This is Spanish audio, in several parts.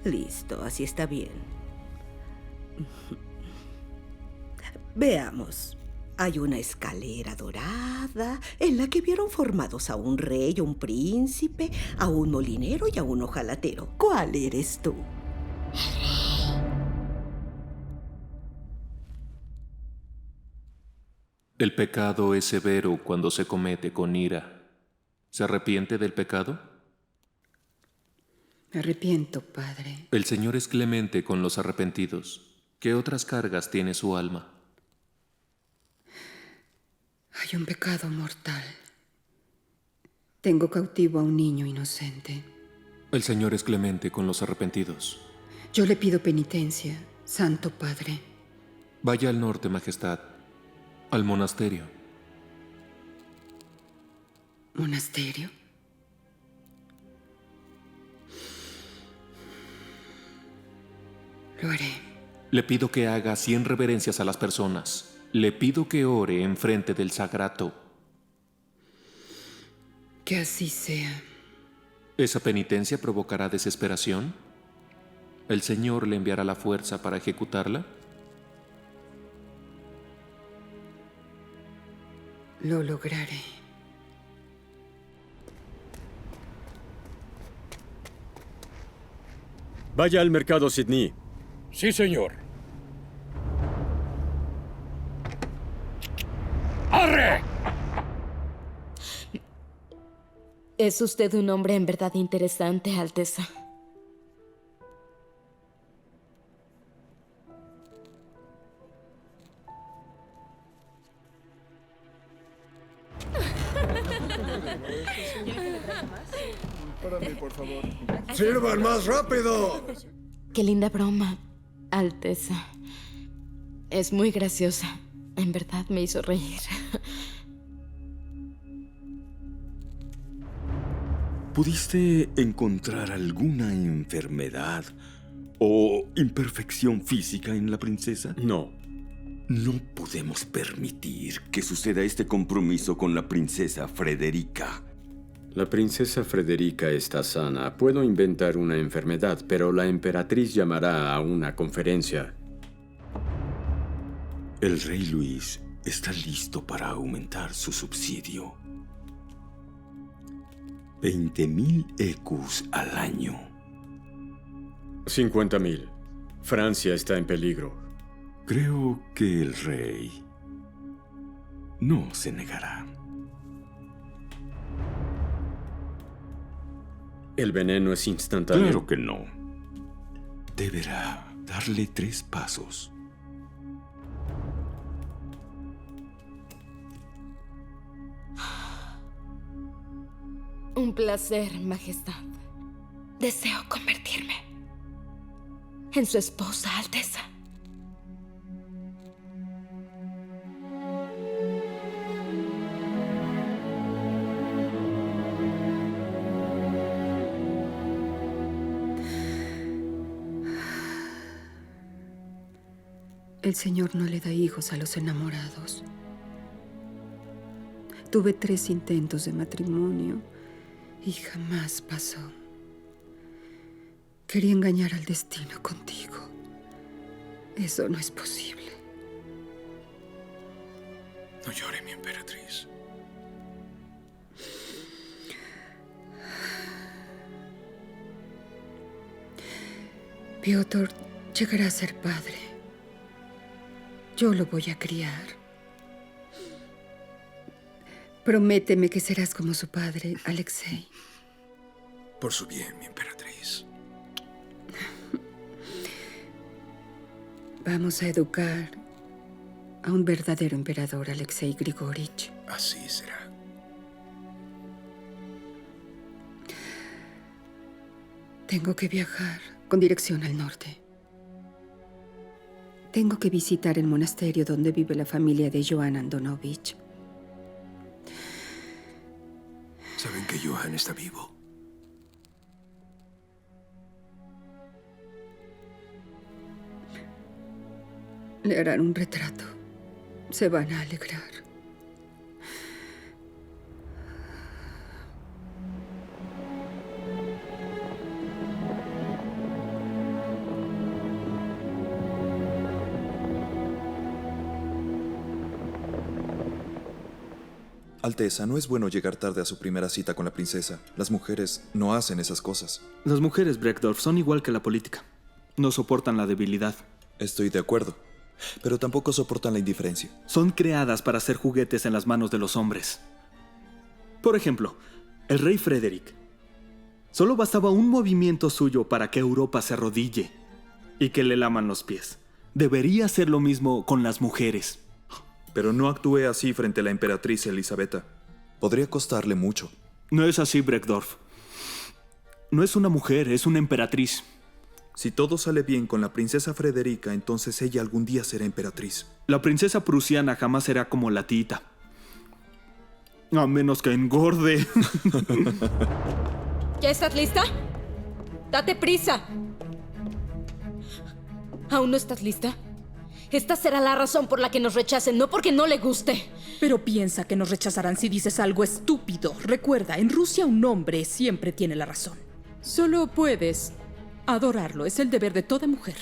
Listo, así está bien. Veamos. Hay una escalera dorada en la que vieron formados a un rey, a un príncipe, a un molinero y a un hojalatero. ¿Cuál eres tú? El pecado es severo cuando se comete con ira. ¿Se arrepiente del pecado? Me arrepiento, Padre. El Señor es clemente con los arrepentidos. ¿Qué otras cargas tiene su alma? Hay un pecado mortal. Tengo cautivo a un niño inocente. El Señor es clemente con los arrepentidos. Yo le pido penitencia, Santo Padre. Vaya al norte, Majestad, al monasterio. ¿Monasterio? Lo haré. Le pido que haga 100 reverencias a las personas. Le pido que ore enfrente del sagrato. Que así sea. ¿Esa penitencia provocará desesperación? ¿El Señor le enviará la fuerza para ejecutarla? Lo lograré. Vaya al mercado, Sidney. Sí, señor. ¡Arre! Es usted un hombre en verdad interesante, Alteza. Para mí, por favor. ¡Sirvan más rápido! Qué linda broma, Alteza. Es muy graciosa. En verdad me hizo reír. ¿Pudiste encontrar alguna enfermedad o imperfección física en la princesa? No. No podemos permitir que suceda este compromiso con la princesa Frederica. La princesa Frederica está sana. Puedo inventar una enfermedad, pero la emperatriz llamará a una conferencia. El rey Luis está listo para aumentar su subsidio. 20,000 ecus al año. 50,000. Francia está en peligro. Creo que el rey no se negará. ¿El veneno es instantáneo? Claro que no. Deberá darle 3 pasos. Un placer, Majestad. Deseo convertirme en su esposa, Alteza. El Señor no le da hijos a los enamorados. Tuve 3 intentos de matrimonio y jamás pasó. Quería engañar al destino contigo. Eso no es posible. No llore, mi emperatriz. Piotr llegará a ser padre. Yo lo voy a criar. Prométeme que serás como su padre, Alexei. Por su bien, mi emperatriz. Vamos a educar a un verdadero emperador, Alexei Grigorich. Así será. Tengo que viajar con dirección al norte. Tengo que visitar el monasterio donde vive la familia de Johann Andonovich. ¿Saben que Johann está vivo? Le harán un retrato. Se van a alegrar. Alteza, no es bueno llegar tarde a su primera cita con la princesa. Las mujeres no hacen esas cosas. Las mujeres, Breckdorf, son igual que la política. No soportan la debilidad. Estoy de acuerdo, pero tampoco soportan la indiferencia. Son creadas para ser juguetes en las manos de los hombres. Por ejemplo, el rey Frederick. Solo bastaba un movimiento suyo para que Europa se arrodille y que le laman los pies. Debería hacer lo mismo con las mujeres. Pero no actúe así frente a la emperatriz Elisabetta. Podría costarle mucho. No es así, Breckdorf. No es una mujer, es una emperatriz. Si todo sale bien con la princesa Frederica, entonces ella algún día será emperatriz. La princesa prusiana jamás será como la tita. A menos que engorde. ¿Ya estás lista? ¡Date prisa! ¿Aún no estás lista? Esta será la razón por la que nos rechacen, no porque no le guste. Pero piensa que nos rechazarán si dices algo estúpido. Recuerda, en Rusia un hombre siempre tiene la razón. Solo puedes adorarlo. Es el deber de toda mujer.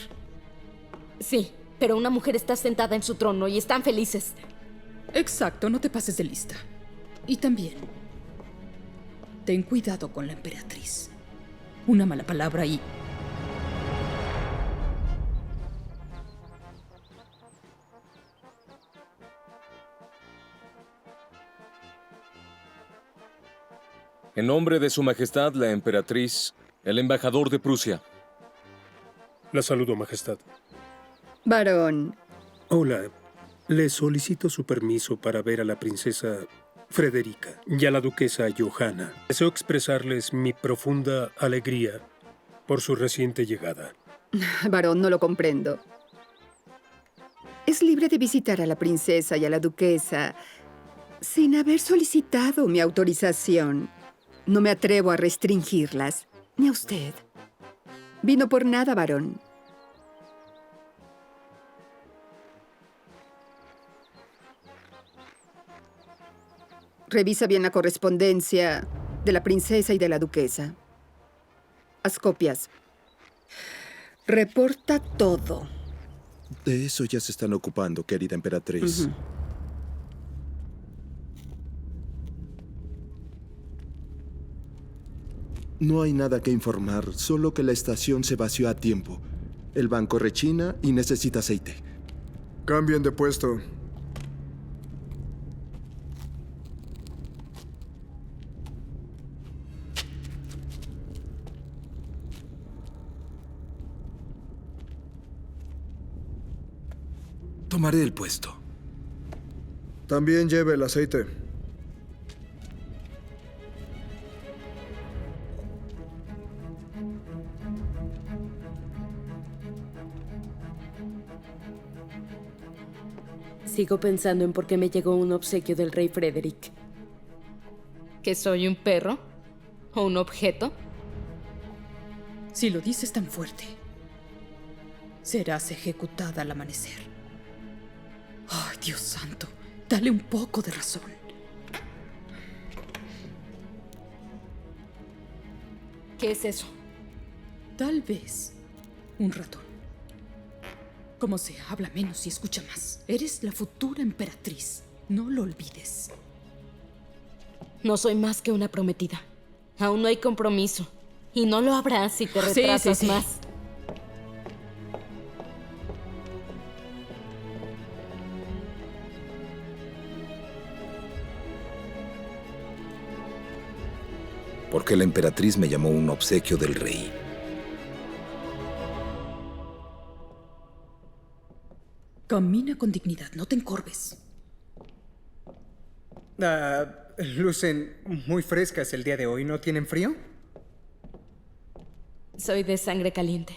Sí, pero una mujer está sentada en su trono y están felices. Exacto, no te pases de lista. Y también, ten cuidado con la emperatriz. Una mala palabra y... En nombre de Su Majestad, la Emperatriz, el embajador de Prusia. La saludo, Majestad. Varón. Hola. Le solicito su permiso para ver a la princesa Frederica y a la duquesa Johanna. Deseo expresarles mi profunda alegría por su reciente llegada. Varón, no lo comprendo. Es libre de visitar a la princesa y a la duquesa sin haber solicitado mi autorización. No me atrevo a restringirlas, ni a usted. Vino por nada, varón. Revisa bien la correspondencia de la princesa y de la duquesa. Haz copias. Reporta todo. De eso ya se están ocupando, querida emperatriz. No hay nada que informar, solo que la estación se vació a tiempo. El banco rechina y necesita aceite. Cambien de puesto. Tomaré el puesto. También lleve el aceite. Sigo pensando en por qué me llegó un obsequio del rey Frederick. ¿Que soy un perro? ¿O un objeto? Si lo dices tan fuerte, serás ejecutada al amanecer. Ay, Dios santo, dale un poco de razón. ¿Qué es eso? Tal vez un ratón. Como sea, habla menos y escucha más. Eres la futura emperatriz. No lo olvides. No soy más que una prometida. Aún no hay compromiso. Y no lo habrá si te retrasas más. Porque la emperatriz me llamó un obsequio del rey. Camina con dignidad, no te encorves. Lucen muy frescas el día de hoy. ¿No tienen frío? Soy de sangre caliente.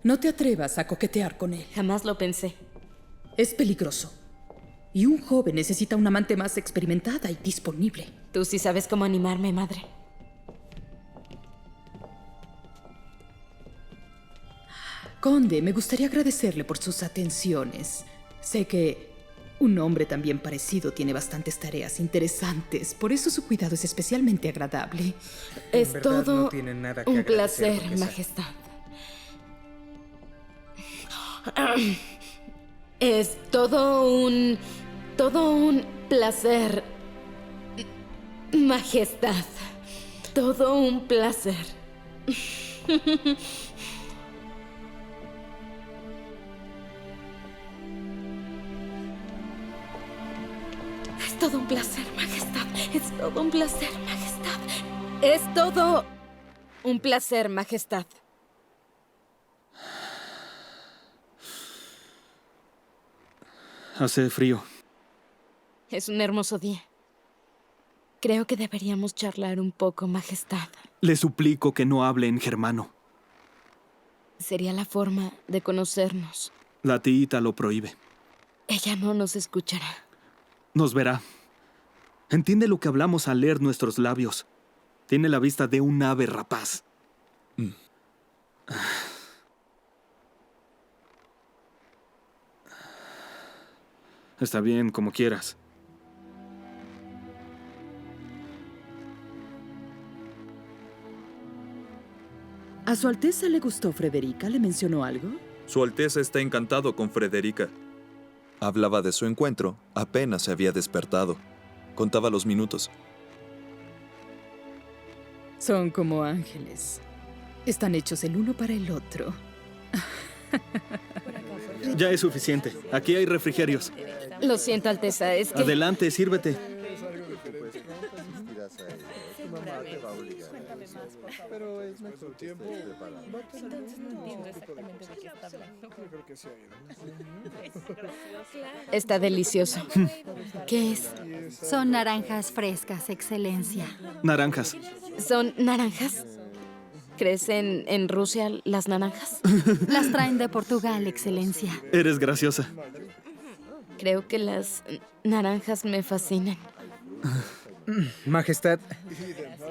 No te atrevas a coquetear con él. Jamás lo pensé. Es peligroso. Y un joven necesita una amante más experimentada y disponible. Tú sí sabes cómo animarme, madre. Conde, me gustaría agradecerle por sus atenciones. Sé que un hombre también parecido tiene bastantes tareas interesantes. Por eso su cuidado es especialmente agradable. Es todo un placer, Majestad. Es todo un Todo un placer, Majestad. Todo un placer. Es todo un placer, Majestad. Es todo un placer, Majestad. Es todo un placer, Majestad. Hace frío. Es un hermoso día. Creo que deberíamos charlar un poco, Majestad. Le suplico que no hable en germano. Sería la forma de conocernos. La tita lo prohíbe. Ella no nos escuchará. Nos verá. Entiende lo que hablamos al leer nuestros labios. Tiene la vista de un ave rapaz. Está bien, como quieras. ¿A Su Alteza le gustó Frederica? ¿Le mencionó algo? Su Alteza está encantado con Frederica. Hablaba de su encuentro. Apenas se había despertado. Contaba los minutos. Son como ángeles. Están hechos el uno para el otro. Ya es suficiente. Aquí hay refrigerios. Lo siento, Alteza, es que... Adelante, sírvete. Pero es nuestro tiempo. Está delicioso. ¿Qué es? Son naranjas frescas, Excelencia. Naranjas. ¿Son naranjas? ¿Crecen en Rusia las naranjas? Las traen de Portugal, Excelencia. Eres graciosa. Creo que las naranjas me fascinan. Majestad,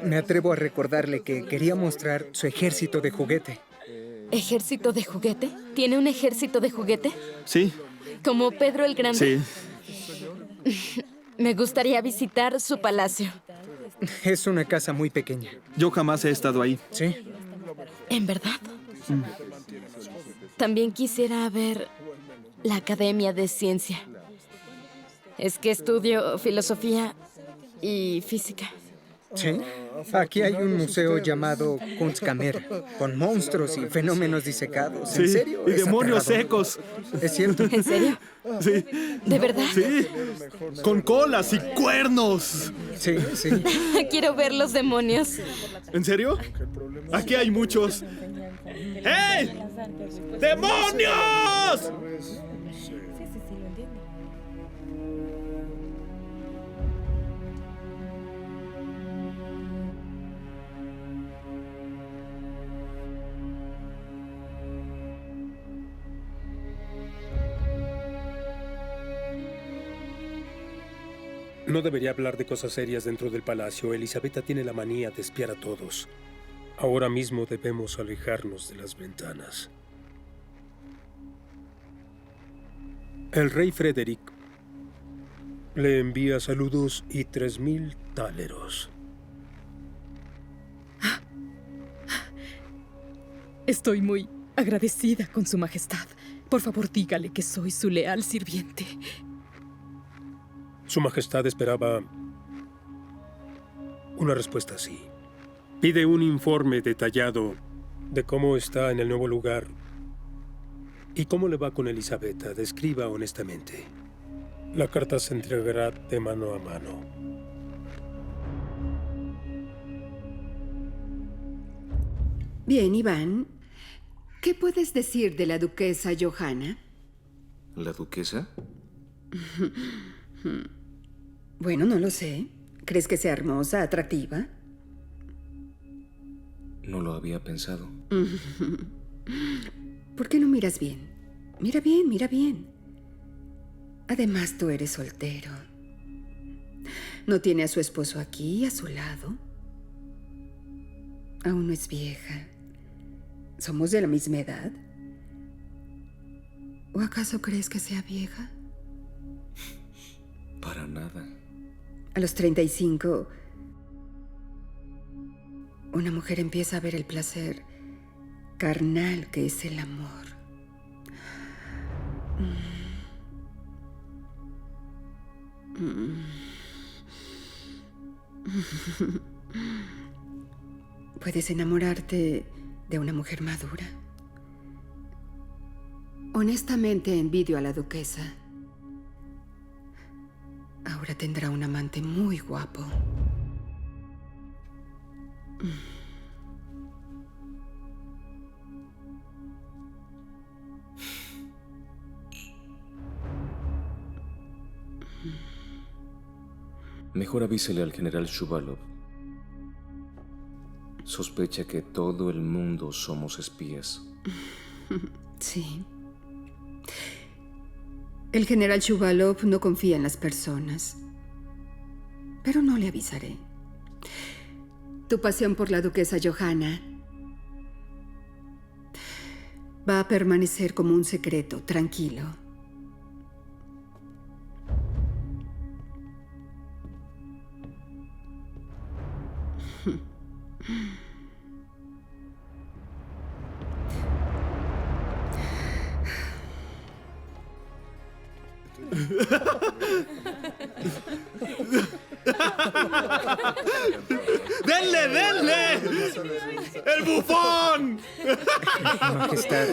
me atrevo a recordarle que quería mostrar su ejército de juguete. ¿Ejército de juguete? ¿Tiene un ejército de juguete? Sí. ¿Como Pedro el Grande? Sí. Me gustaría visitar su palacio. Es una casa muy pequeña. Yo jamás he estado ahí. ¿Sí? ¿En verdad? También quisiera ver la Academia de Ciencia. Es que estudio filosofía y física. Sí. Aquí hay un museo llamado Kunstkammer, con monstruos y fenómenos disecados. ¿En Sí, serio? y Es demonios aterrador. secos. ¿Es cierto? ¿En serio? Sí. ¿De verdad? Sí. Con colas y cuernos. Sí, sí. Quiero ver los demonios. ¿En serio? Aquí hay muchos. ¡Hey! ¡Demonios! No debería hablar de cosas serias dentro del palacio. Elisabetta tiene la manía de espiar a todos. Ahora mismo debemos alejarnos de las ventanas. El rey Frederick le envía saludos y 3.000 táleros. Estoy muy agradecida con su majestad. Por favor, dígale que soy su leal sirviente. Su Majestad esperaba una respuesta así. Pide un informe detallado de cómo está en el nuevo lugar y cómo le va con Elisabetta. Describa honestamente. La carta se entregará de mano a mano. Bien, Iván. ¿Qué puedes decir de la duquesa Johanna? ¿La duquesa? Bueno, no lo sé. ¿Crees que sea hermosa, atractiva? No lo había pensado. ¿Por qué no miras bien? Mira bien, mira bien. Además, tú eres soltero. ¿No tiene a su esposo aquí, a su lado? Aún no es vieja. ¿Somos de la misma edad? ¿O acaso crees que sea vieja? Para nada. A los 35, una mujer empieza a ver el placer carnal que es el amor. Puedes enamorarte de una mujer madura. Honestamente, envidio a la duquesa. Ahora tendrá un amante muy guapo. Mejor avísele al general Shuvalov. Sospecha que todo el mundo somos espías. Sí. El general Shuvalov no confía en las personas. Pero no le avisaré. Tu pasión por la duquesa Johanna va a permanecer como un secreto, tranquilo. ¡Denle, denle! ¡El bufón! Majestad.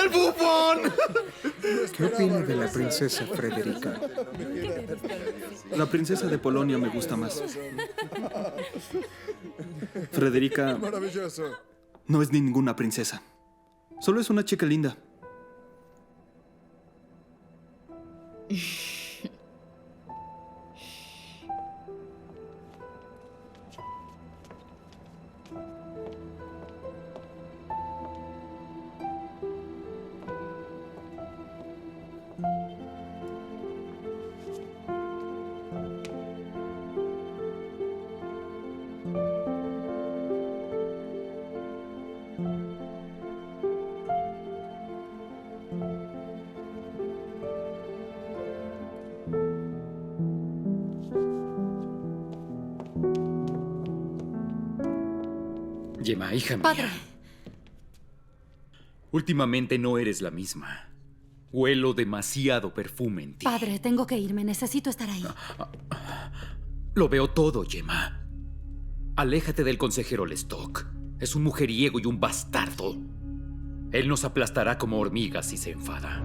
¡El bufón! ¿Qué opina de la princesa Frederica? La princesa de Polonia me gusta más. Frederica no es ninguna princesa. Solo es una chica linda. Gemma, hija mía. Padre. Últimamente no eres la misma. Huelo demasiado perfume en ti. Padre, tengo que irme. Necesito estar ahí. Lo veo todo, Gemma. Aléjate del consejero Lestock. Es un mujeriego y un bastardo. Él nos aplastará como hormigas si se enfada.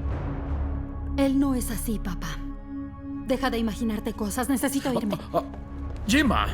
Él no es así, papá. Deja de imaginarte cosas. Necesito irme. ¡Gemma!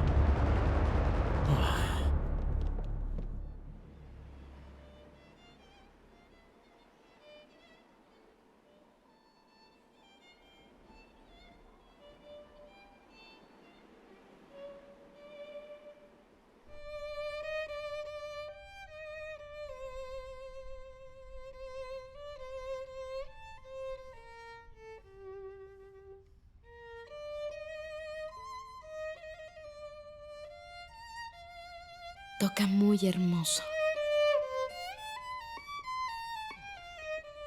Toca muy hermoso.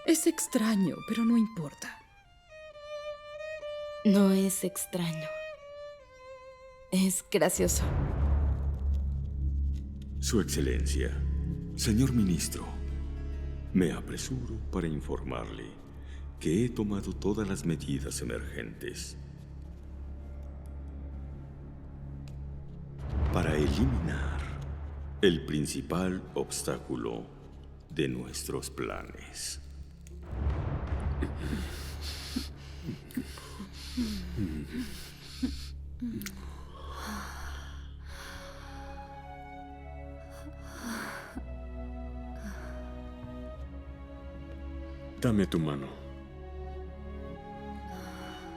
Es extraño, pero no importa. No es extraño. Es gracioso. Su Excelencia, señor ministro, me apresuro para informarle que he tomado todas las medidas emergentes para eliminar el principal obstáculo de nuestros planes. Dame tu mano.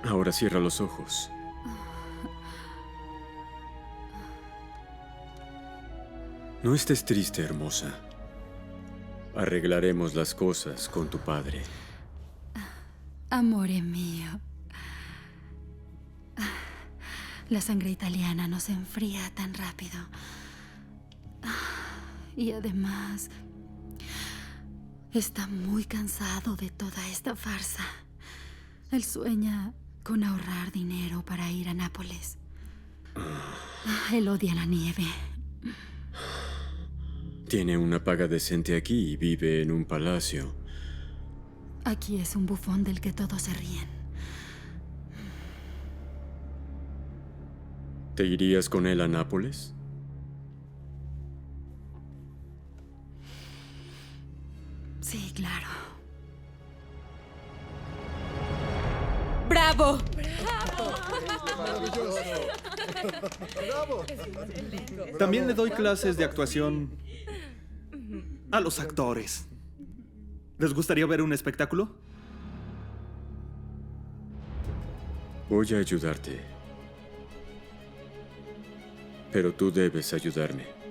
Ahora cierra los ojos. No estés triste, hermosa. Arreglaremos las cosas con tu padre. Amore mío. La sangre italiana no se enfría tan rápido. Y además, está muy cansado de toda esta farsa. Él sueña con ahorrar dinero para ir a Nápoles. Él odia la nieve. Tiene una paga decente aquí y vive en un palacio. Aquí es un bufón del que todos se ríen. ¿Te irías con él a Nápoles? Sí, claro. ¡Bravo! También le doy clases de actuación a los actores. ¿Les gustaría ver un espectáculo? Voy a ayudarte. Pero tú debes ayudarme.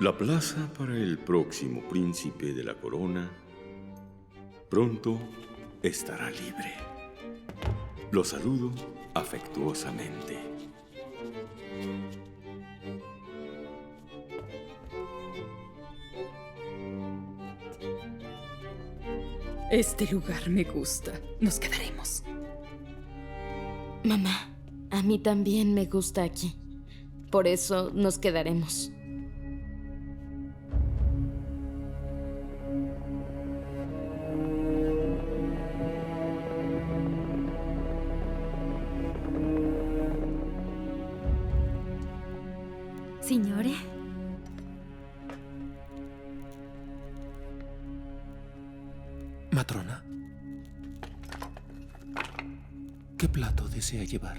La plaza para el próximo príncipe de la corona pronto estará libre. Lo saludo afectuosamente. Este lugar me gusta. Nos quedaremos. Mamá, a mí también me gusta aquí. Por eso nos quedaremos. Signore. Matrona, ¿qué plato desea llevar?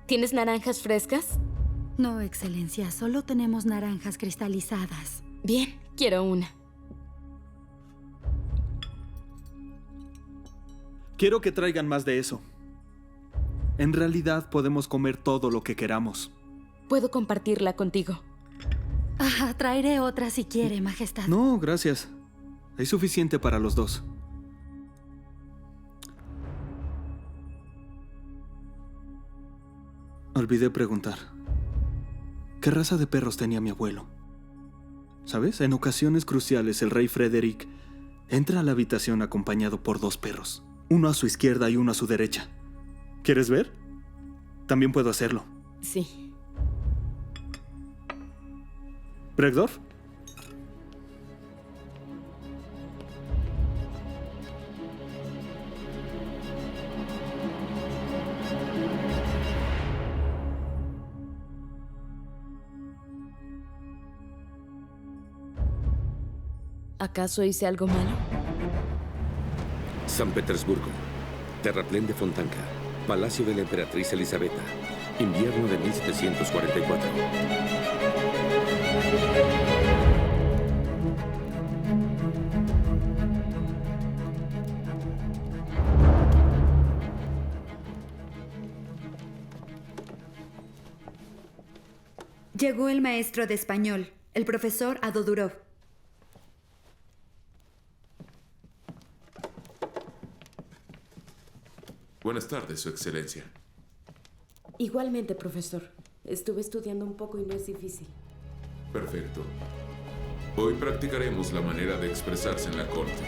¿Tienes naranjas frescas? No, Excelencia, solo tenemos naranjas cristalizadas. Bien, quiero una. Quiero que traigan más de eso. En realidad podemos comer todo lo que queramos. Puedo compartirla contigo. Traeré otra si quiere, Majestad. No, gracias. Hay suficiente para los dos. Olvidé preguntar. ¿Qué raza de perros tenía mi abuelo? ¿Sabes? En ocasiones cruciales el rey Frederick entra a la habitación acompañado por 2 perros. Uno a su izquierda y uno a su derecha. ¿Quieres ver? También puedo hacerlo. Sí. ¿Bregdorf? ¿Acaso hice algo malo? San Petersburgo, terraplén de Fontanka, Palacio de la Emperatriz Elisabetta, invierno de 1744. Llegó el maestro de español, el profesor Adodurov. Buenas tardes, Su Excelencia. Igualmente, profesor. Estuve estudiando un poco y no es difícil. Perfecto. Hoy practicaremos la manera de expresarse en la corte.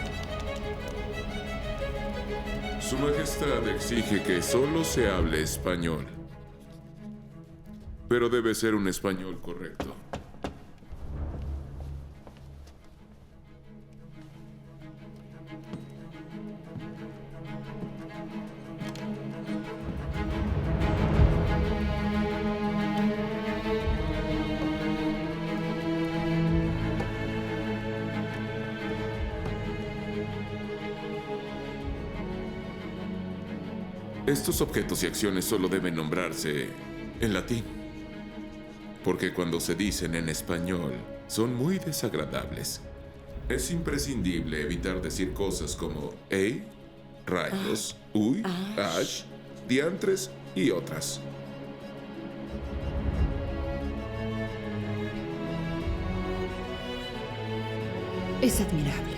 Su Majestad exige que solo se hable español. Pero debe ser un español correcto. Estos objetos y acciones solo deben nombrarse en latín, porque cuando se dicen en español son muy desagradables. Es imprescindible evitar decir cosas como rayos, uy, ash, diantres y otras. Es admirable.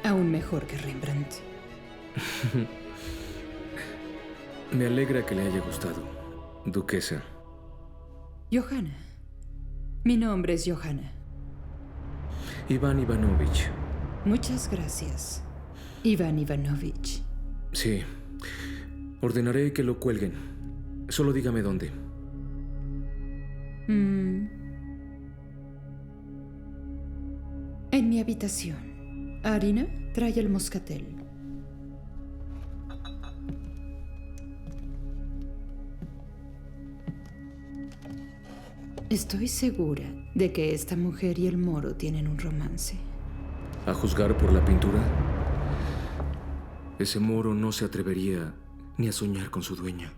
Aún mejor que Rembrandt. Me alegra que le haya gustado, duquesa. Johanna. Mi nombre es Johanna. Iván Ivanovich. Muchas gracias, Iván Ivanovich. Sí. Ordenaré que lo cuelguen. Solo dígame dónde. En mi habitación. Arina, trae el moscatel. Estoy segura de que esta mujer y el moro tienen un romance. ¿A juzgar por la pintura? Ese moro no se atrevería ni a soñar con su dueña.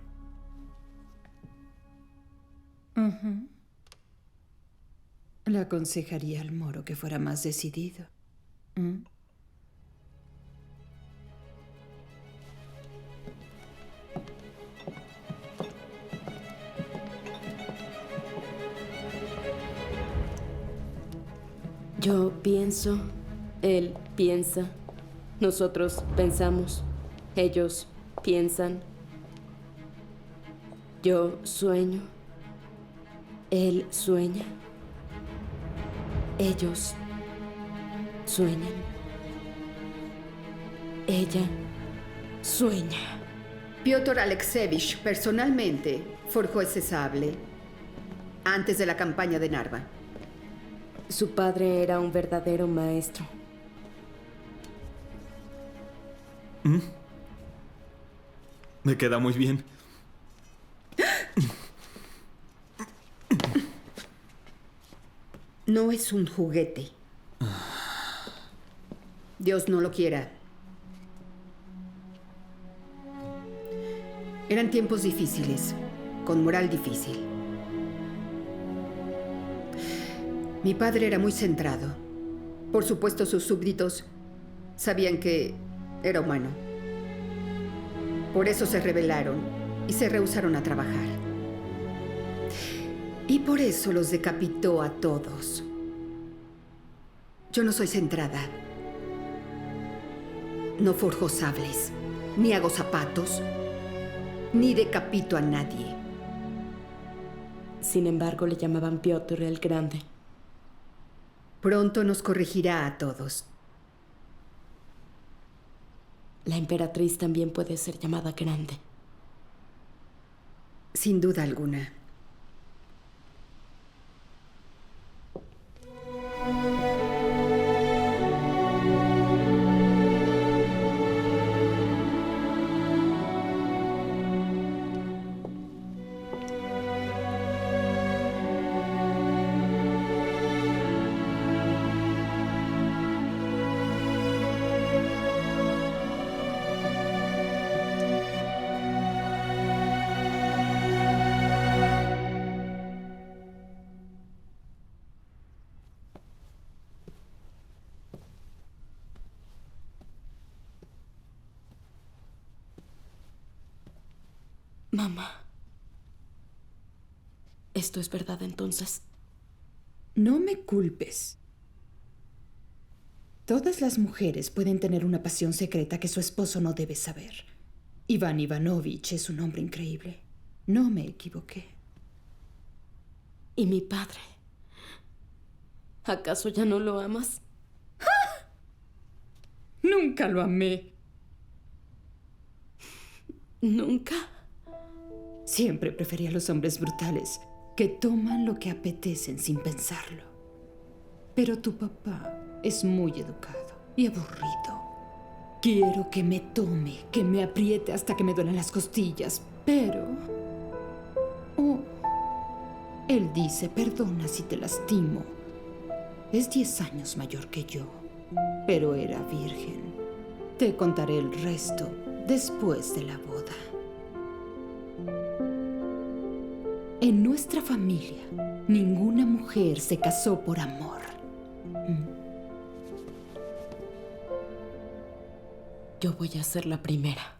Le aconsejaría al moro que fuera más decidido. Yo pienso, él piensa, nosotros pensamos, ellos piensan. Yo sueño, él sueña, ellos sueñan, ella sueña. Piotr Alexeyevich personalmente forjó ese sable antes de la campaña de Narva. Su padre era un verdadero maestro. Me queda muy bien. No es un juguete. Dios no lo quiera. Eran tiempos difíciles, con moral difícil. Mi padre era muy centrado. Por supuesto, sus súbditos sabían que era humano. Por eso se rebelaron y se rehusaron a trabajar. Y por eso los decapitó a todos. Yo no soy centrada. No forjo sables, ni hago zapatos, ni decapito a nadie. Sin embargo, le llamaban Piotr el Grande. Pronto nos corregirá a todos. La emperatriz también puede ser llamada Grande. Sin duda alguna. Mamá, ¿esto es verdad entonces? No me culpes. Todas las mujeres pueden tener una pasión secreta que su esposo no debe saber. Iván Ivanovich es un hombre increíble. No me equivoqué. ¿Y mi padre? ¿Acaso ya no lo amas? ¡Ah! Nunca lo amé. ¿Nunca? Siempre preferí a los hombres brutales que toman lo que apetecen sin pensarlo. Pero tu papá es muy educado y aburrido. Quiero que me tome, que me apriete hasta que me duelen las costillas, pero... Oh, él dice, perdona si te lastimo. Es 10 años mayor que yo, pero era virgen. Te contaré el resto después de la boda. En nuestra familia, ninguna mujer se casó por amor. Yo voy a ser la primera.